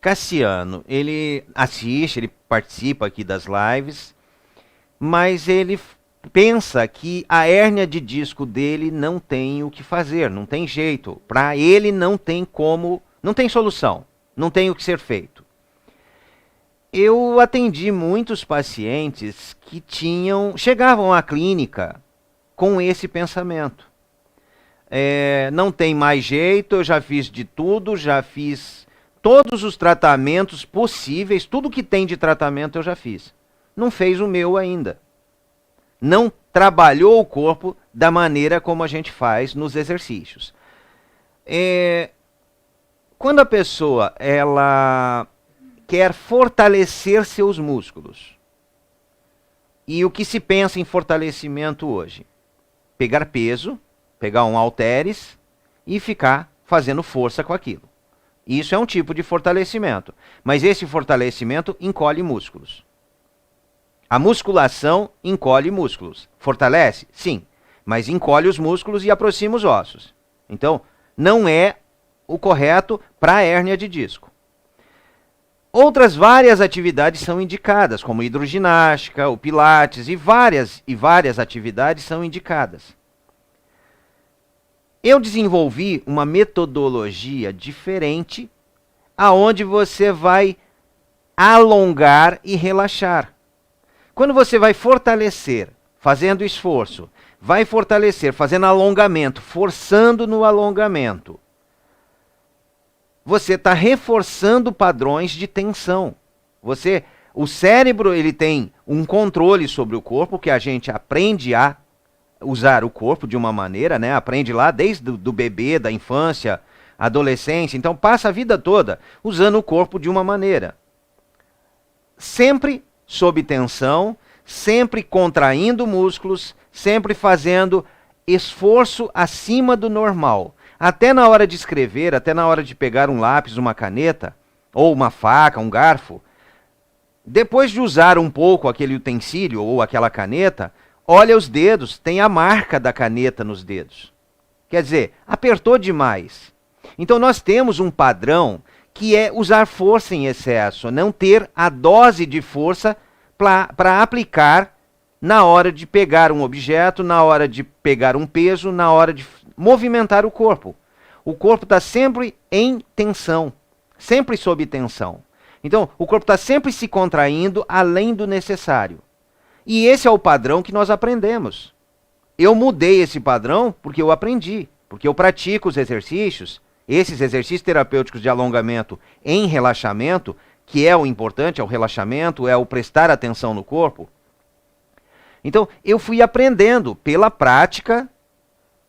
Cassiano, ele assiste, ele participa aqui das lives, mas ele pensa que a hérnia de disco dele não tem o que fazer, não tem jeito. Para ele não tem como, não tem solução, não tem o que ser feito. Eu atendi muitos pacientes que chegavam à clínica com esse pensamento. Não tem mais jeito, eu já fiz de tudo, já fiz todos os tratamentos possíveis, tudo que tem de tratamento eu já fiz. Não fez o meu ainda. Não trabalhou o corpo da maneira como a gente faz nos exercícios. Quando a pessoa ela quer fortalecer seus músculos, e o que se pensa em fortalecimento hoje? Pegar peso, pegar um halteres e ficar fazendo força com aquilo. Isso é um tipo de fortalecimento, mas esse fortalecimento encolhe músculos. A musculação encolhe músculos. Fortalece? Sim, mas encolhe os músculos e aproxima os ossos. Então, não é o correto para a hérnia de disco. Outras várias atividades são indicadas, como hidroginástica, o pilates e várias atividades são indicadas. Eu desenvolvi uma metodologia diferente, aonde você vai alongar e relaxar. Quando você vai fortalecer, fazendo esforço, vai fortalecer, fazendo alongamento, forçando no alongamento, você está reforçando padrões de tensão. O cérebro ele tem um controle sobre o corpo, que a gente aprende a usar o corpo de uma maneira, né? Aprende lá desde do bebê, da infância, adolescência. Então passa a vida toda usando o corpo de uma maneira. Sempre sob tensão, sempre contraindo músculos, sempre fazendo esforço acima do normal. Até na hora de escrever, até na hora de pegar um lápis, uma caneta, ou uma faca, um garfo, depois de usar um pouco aquele utensílio ou aquela caneta, olha os dedos, tem a marca da caneta nos dedos. Quer dizer, apertou demais. Então nós temos um padrão que é usar força em excesso, não ter a dose de força para aplicar na hora de pegar um objeto, na hora de pegar um peso, na hora de movimentar o corpo. O corpo está sempre em tensão, sempre sob tensão. Então, o corpo está sempre se contraindo além do necessário. E esse é o padrão que nós aprendemos. Eu mudei esse padrão porque eu aprendi, porque eu pratico os exercícios, esses exercícios terapêuticos de alongamento em relaxamento, que é o importante, é o relaxamento, é o prestar atenção no corpo. Então, eu fui aprendendo pela prática,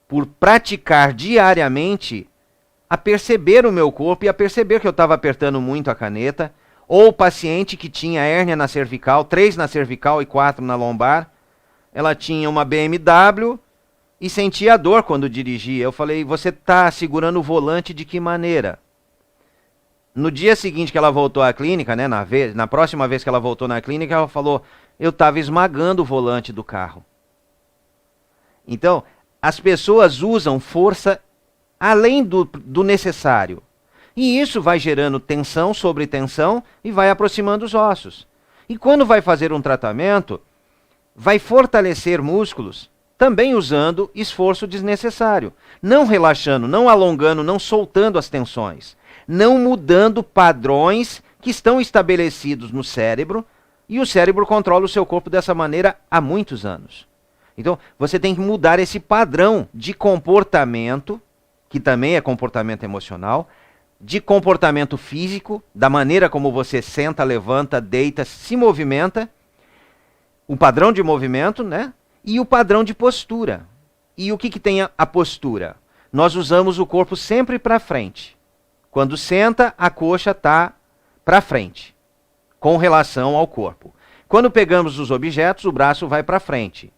por praticar diariamente, a perceber o meu corpo e a perceber que eu estava apertando muito a caneta, ou o paciente que tinha hérnia na cervical, 3 na cervical e 4 na lombar, ela tinha uma BMW e sentia dor quando dirigia. Eu falei, você está segurando o volante de que maneira? No dia seguinte que ela voltou à clínica, né, na próxima vez que ela voltou na clínica, ela falou, eu estava esmagando o volante do carro. Então, as pessoas usam força além do necessário. E isso vai gerando tensão sobre tensão e vai aproximando os ossos. E quando vai fazer um tratamento, vai fortalecer músculos, também usando esforço desnecessário. Não relaxando, não alongando, não soltando as tensões. Não mudando padrões que estão estabelecidos no cérebro, e o cérebro controla o seu corpo dessa maneira há muitos anos. Então, você tem que mudar esse padrão de comportamento, que também é comportamento emocional, de comportamento físico, da maneira como você senta, levanta, deita, se movimenta, o padrão de movimento, né? E o padrão de postura. E o que tem a postura? Nós usamos o corpo sempre para frente. Quando senta, a coxa está para frente, com relação ao corpo. Quando pegamos os objetos, o braço vai para frente.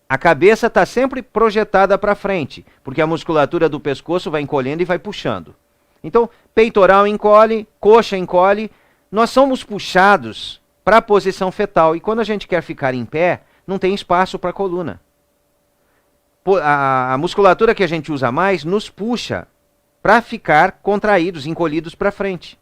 A cabeça está sempre projetada para frente, porque a musculatura do pescoço vai encolhendo e vai puxando. Então, peitoral encolhe, coxa encolhe, nós somos puxados para a posição fetal. E quando a gente quer ficar em pé, não tem espaço para a coluna. A musculatura que a gente usa mais nos puxa para ficar contraídos, encolhidos para frente.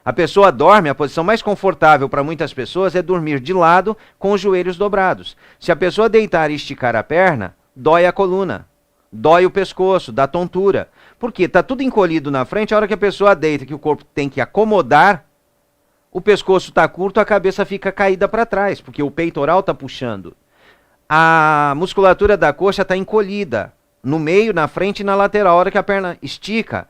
A pessoa dorme, a posição mais confortável para muitas pessoas é dormir de lado com os joelhos dobrados. Se a pessoa deitar e esticar a perna, dói a coluna, dói o pescoço, dá tontura. Porque está tudo encolhido na frente, a hora que a pessoa deita, que o corpo tem que acomodar, o pescoço está curto, a cabeça fica caída para trás, porque o peitoral está puxando. A musculatura da coxa está encolhida, no meio, na frente e na lateral. A hora que a perna estica,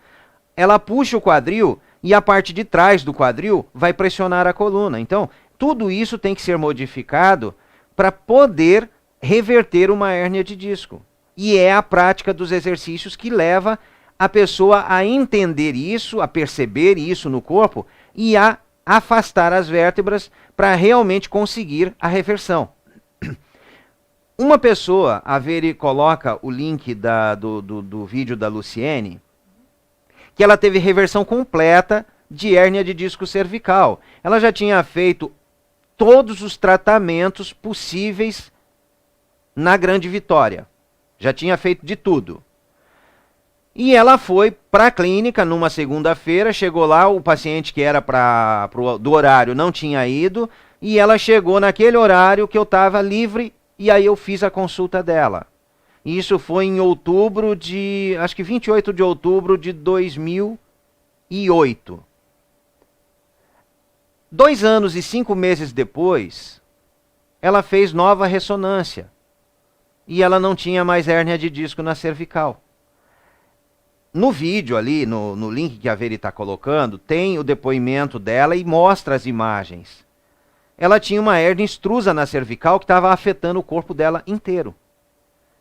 ela puxa o quadril e a parte de trás do quadril vai pressionar a coluna. Então, tudo isso tem que ser modificado para poder reverter uma hérnia de disco. E é a prática dos exercícios que leva a pessoa a entender isso, a perceber isso no corpo e a afastar as vértebras para realmente conseguir a reversão. Uma pessoa, a Veri coloca o link do vídeo da Luciene, que ela teve reversão completa de hérnia de disco cervical. Ela já tinha feito todos os tratamentos possíveis na Grande Vitória. Já tinha feito de tudo. E ela foi para a clínica numa segunda-feira, chegou lá, o paciente que era do horário não tinha ido, e ela chegou naquele horário que eu estava livre, e aí eu fiz a consulta dela. Isso foi em outubro acho que 28 de outubro de 2008. 2 anos e 5 meses depois, ela fez nova ressonância. E ela não tinha mais hérnia de disco na cervical. No vídeo ali, no link que a Veri está colocando, tem o depoimento dela e mostra as imagens. Ela tinha uma hérnia extrusa na cervical que estava afetando o corpo dela inteiro.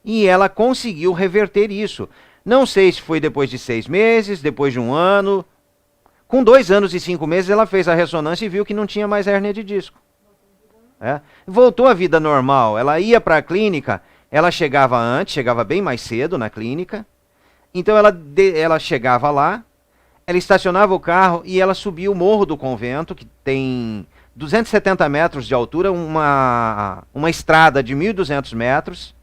E ela conseguiu reverter isso. Não sei se foi depois de 6 meses, depois de 1 ano. Com 2 anos e 5 meses ela fez a ressonância e viu que não tinha mais hérnia de disco. Voltou à vida normal. Ela ia para a clínica, ela chegava antes, chegava bem mais cedo na clínica. Então ela chegava lá, ela estacionava o carro e ela subia o Morro do Convento, que tem 270 metros de altura, uma estrada de 1.200 metros,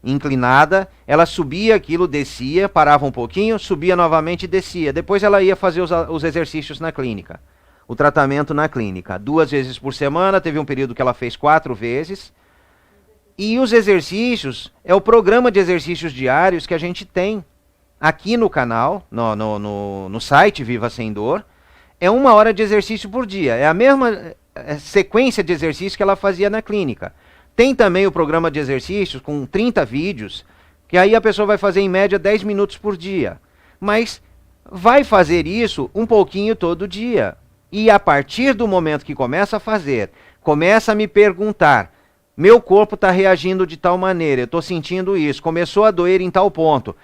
inclinada. Ela subia aquilo, descia, parava um pouquinho, subia novamente e descia. Depois ela ia fazer os exercícios na clínica, o tratamento na clínica. 2 vezes por semana, teve um período que ela fez 4 vezes. E os exercícios, é o programa de exercícios diários que a gente tem aqui no canal, no site Viva Sem Dor. É 1 hora de exercício por dia. É a mesma sequência de exercício que ela fazia na clínica. Tem também o programa de exercícios com 30 vídeos, que aí a pessoa vai fazer em média 10 minutos por dia. Mas vai fazer isso um pouquinho todo dia. E a partir do momento que começa a fazer, começa a me perguntar, meu corpo está reagindo de tal maneira, eu estou sentindo isso, começou a doer em tal ponto.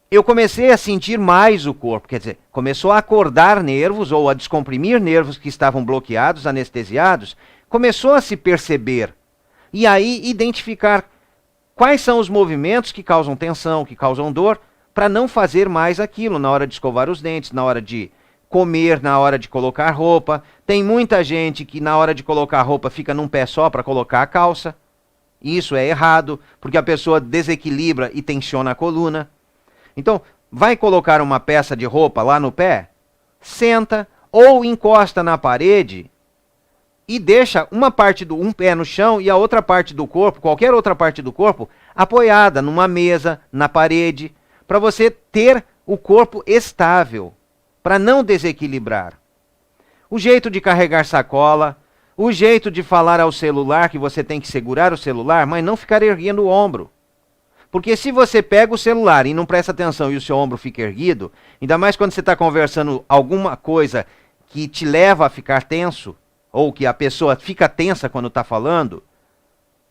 Eu comecei a sentir mais o corpo, quer dizer, começou a acordar nervos ou a descomprimir nervos que estavam bloqueados, anestesiados, começou a se perceber. E aí identificar quais são os movimentos que causam tensão, que causam dor, para não fazer mais aquilo na hora de escovar os dentes, na hora de comer, na hora de colocar roupa. Tem muita gente que na hora de colocar roupa fica num pé só para colocar a calça. Isso é errado, porque a pessoa desequilibra e tensiona a coluna. Então, vai colocar uma peça de roupa lá no pé? Senta ou encosta na parede e deixa um pé no chão e a outra parte do corpo, qualquer outra parte do corpo, apoiada numa mesa, na parede, para você ter o corpo estável, para não desequilibrar. O jeito de carregar sacola, o jeito de falar ao celular, que você tem que segurar o celular, mas não ficar erguendo o ombro. Porque se você pega o celular e não presta atenção e o seu ombro fica erguido, ainda mais quando você está conversando alguma coisa que te leva a ficar tenso, ou que a pessoa fica tensa quando está falando,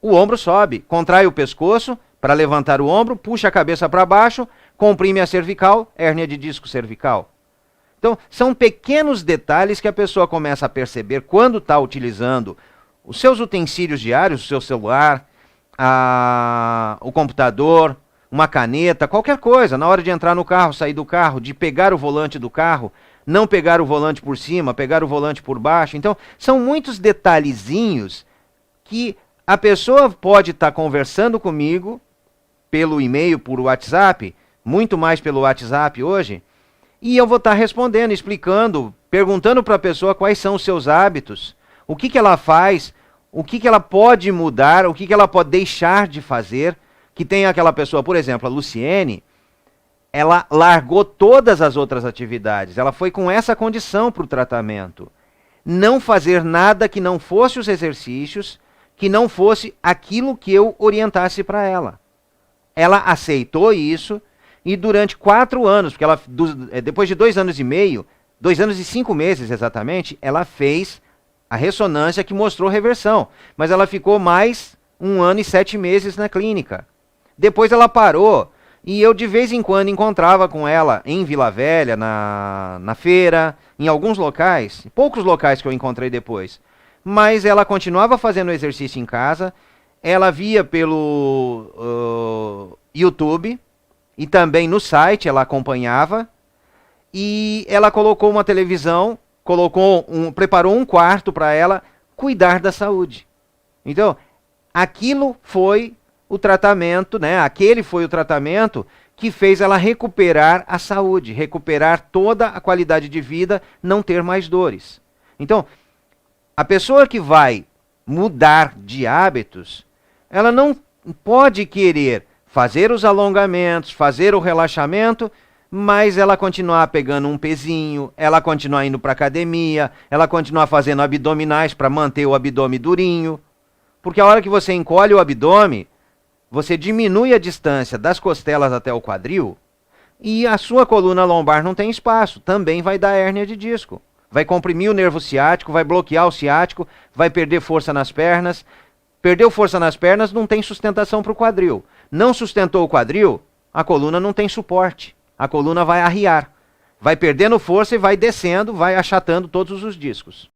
o ombro sobe, contrai o pescoço para levantar o ombro, puxa a cabeça para baixo, comprime a cervical, hérnia de disco cervical. Então, são pequenos detalhes que a pessoa começa a perceber quando está utilizando os seus utensílios diários, o seu celular, o computador, uma caneta, qualquer coisa, na hora de entrar no carro, sair do carro, de pegar o volante do carro, não pegar o volante por cima, pegar o volante por baixo. Então, são muitos detalhezinhos que a pessoa pode estar conversando comigo pelo e-mail, por WhatsApp, muito mais pelo WhatsApp hoje, e eu vou estar respondendo, explicando, perguntando para a pessoa quais são os seus hábitos, o que ela faz, o que ela pode mudar, o que ela pode deixar de fazer, que tem aquela pessoa, por exemplo, a Luciene, ela largou todas as outras atividades, ela foi com essa condição para o tratamento. Não fazer nada que não fosse os exercícios, que não fosse aquilo que eu orientasse para ela. Ela aceitou isso e durante 4 anos, porque ela, depois de 2 anos e meio, 2 anos e 5 meses exatamente, ela fez a ressonância que mostrou reversão. Mas ela ficou mais 1 ano e 7 meses na clínica. Depois ela parou e eu de vez em quando encontrava com ela em Vila Velha, na feira, em alguns locais, poucos locais que eu encontrei depois. Mas ela continuava fazendo exercício em casa, ela via pelo YouTube e também no site ela acompanhava, e ela colocou uma televisão, preparou um quarto para ela cuidar da saúde. Então, aquilo foi o tratamento, né? Aquele foi o tratamento que fez ela recuperar a saúde, recuperar toda a qualidade de vida, não ter mais dores. Então, a pessoa que vai mudar de hábitos, ela não pode querer fazer os alongamentos, fazer o relaxamento, mas ela continuar pegando um pezinho, ela continuar indo para academia, ela continuar fazendo abdominais para manter o abdômen durinho. Porque a hora que você encolhe o abdômen, você diminui a distância das costelas até o quadril e a sua coluna lombar não tem espaço. Também vai dar hérnia de disco. Vai comprimir o nervo ciático, vai bloquear o ciático, vai perder força nas pernas. Perdeu força nas pernas, não tem sustentação para o quadril. Não sustentou o quadril, a coluna não tem suporte. A coluna vai arriar. Vai perdendo força e vai descendo, vai achatando todos os discos.